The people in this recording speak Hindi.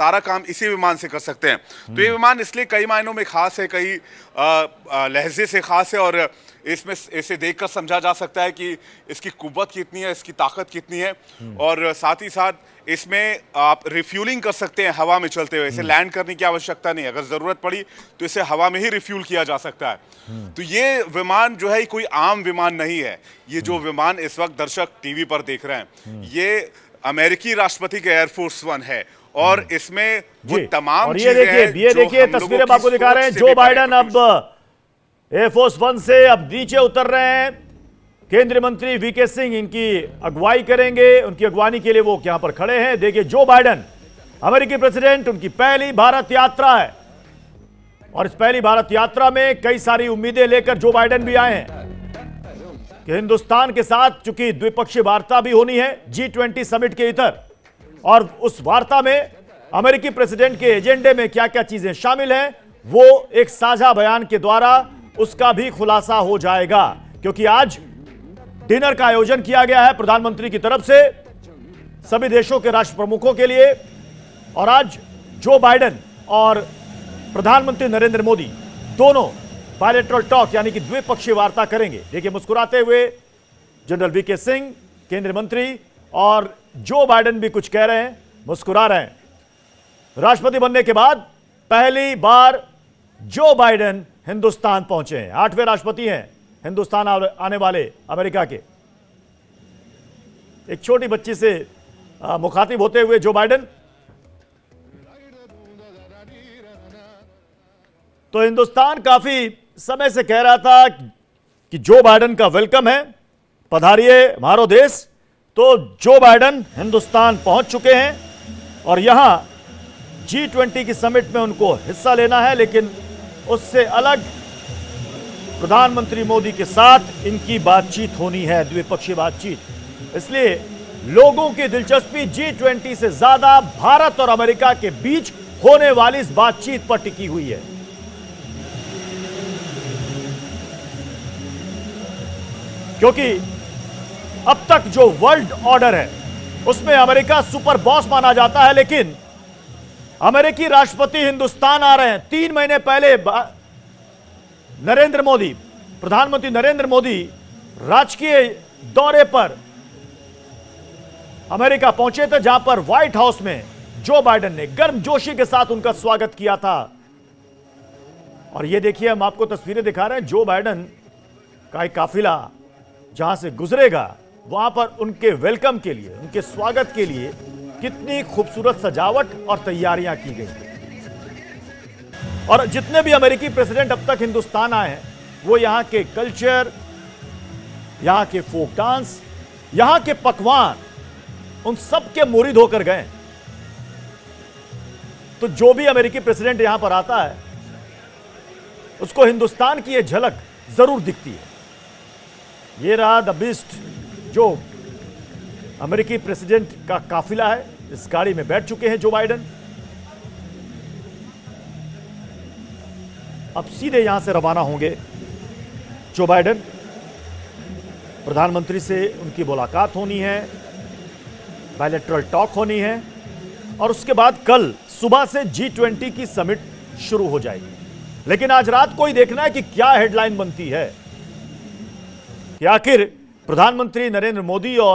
सारा काम इसी विमान से कर सकते हैं। तो ये विमान इसलिए कई मायनों में खास है, कई लहजे से खास है, और इसमें इसे देखकर समझा जा सकता है कि इसकी कुव्वत कितनी है, इसकी ताकत कितनी है। और साथ ही साथ इसमें आप रिफ्यूलिंग कर सकते हैं हवा में चलते हुए, इसे लैंड करने की आवश्यकता नहीं है। अगर जरूरत पड़ी तो इसे हवा में ही रिफ्यूल किया जा सकता है। तो ये विमान जो है कोई आम विमान नहीं है। ये जो विमान इस वक्त दर्शक टीवी पर देख रहे हैं, ये अमेरिकी राष्ट्रपति के एयरफोर्स वन है, और इसमें वो तमाम और ये देखिए तस्वीरें हम आपको दिखा रहे हैं। जो बाइडेन अब एयरफोर्स वन से अब नीचे उतर रहे हैं। केंद्रीय मंत्री वीके सिंह इनकी अगुवाई करेंगे, उनकी अगवानी के लिए वो यहां पर खड़े हैं। देखिए जो बाइडेन अमेरिकी प्रेसिडेंट, उनकी पहली भारत यात्रा है, और इस पहली भारत यात्रा में कई सारी उम्मीदें लेकर जो बाइडेन भी आए हैं कि हिंदुस्तान के साथ चूंकि द्विपक्षीय वार्ता भी होनी है G20 समिट के इतर, और उस वार्ता में अमेरिकी प्रेसिडेंट के एजेंडे में क्या क्या चीजें शामिल हैं वो एक साझा बयान के द्वारा उसका भी खुलासा हो जाएगा। क्योंकि आज डिनर का आयोजन किया गया है प्रधानमंत्री की तरफ से सभी देशों के राष्ट्र प्रमुखों के लिए, और आज जो बाइडेन और प्रधानमंत्री नरेंद्र मोदी दोनों बायलैटरल टॉक यानी कि द्विपक्षीय वार्ता करेंगे। देखिए मुस्कुराते हुए जनरल वीके सिंह केंद्रीय मंत्री और जो बाइडेन भी कुछ कह रहे हैं, मुस्कुरा रहे हैं। राष्ट्रपति बनने के बाद पहली बार जो बाइडेन हिंदुस्तान पहुंचे हैं। 8वें राष्ट्रपति हैं हिंदुस्तान आने वाले अमेरिका के। एक छोटी बच्ची से मुखातिब होते हुए जो बाइडेन, तो हिंदुस्तान काफी समय से कह रहा था कि जो बाइडेन का वेलकम है, पधारिए हमारो देश। तो जो बाइडेन हिंदुस्तान पहुंच चुके हैं और यहां G20 की समिट में उनको हिस्सा लेना है, लेकिन उससे अलग प्रधानमंत्री मोदी के साथ इनकी बातचीत होनी है, द्विपक्षीय बातचीत। इसलिए लोगों की दिलचस्पी G20 से ज्यादा भारत और अमेरिका के बीच होने वाली इस बातचीत पर टिकी हुई है। क्योंकि अब तक जो वर्ल्ड ऑर्डर है उसमें अमेरिका सुपर बॉस माना जाता है, लेकिन अमेरिकी राष्ट्रपति हिंदुस्तान आ रहे हैं। 3 महीने पहले नरेंद्र मोदी, प्रधानमंत्री नरेंद्र मोदी राजकीय दौरे पर अमेरिका पहुंचे थे, जहां पर व्हाइट हाउस में जो बाइडेन ने गर्मजोशी के साथ उनका स्वागत किया था। और ये देखिए हम आपको तस्वीरें दिखा रहे हैं, जो बाइडेन का एक काफिला जहां से गुजरेगा वहां पर उनके वेलकम के लिए, उनके स्वागत के लिए कितनी खूबसूरत सजावट और तैयारियां की गई। और जितने भी अमेरिकी प्रेसिडेंट अब तक हिंदुस्तान आए हैं वो यहां के कल्चर, यहां के फोक डांस, यहां के पकवान, उन सब के मुरीद होकर गए। तो जो भी अमेरिकी प्रेसिडेंट यहां पर आता है उसको हिंदुस्तान की यह झलक जरूर दिखती है। ये रहा द बीस्ट, जो अमेरिकी प्रेसिडेंट का काफिला है। इस गाड़ी में बैठ चुके हैं जो बाइडेन। अब सीधे यहां से रवाना होंगे जो बाइडेन। प्रधानमंत्री से उनकी मुलाकात होनी है, बायलैटरल टॉक होनी है, और उसके बाद कल सुबह से G20 की समिट शुरू हो जाएगी। लेकिन आज रात को ही देखना है कि क्या हेडलाइन बनती है कि आखिर प्रधानमंत्री नरेंद्र मोदी और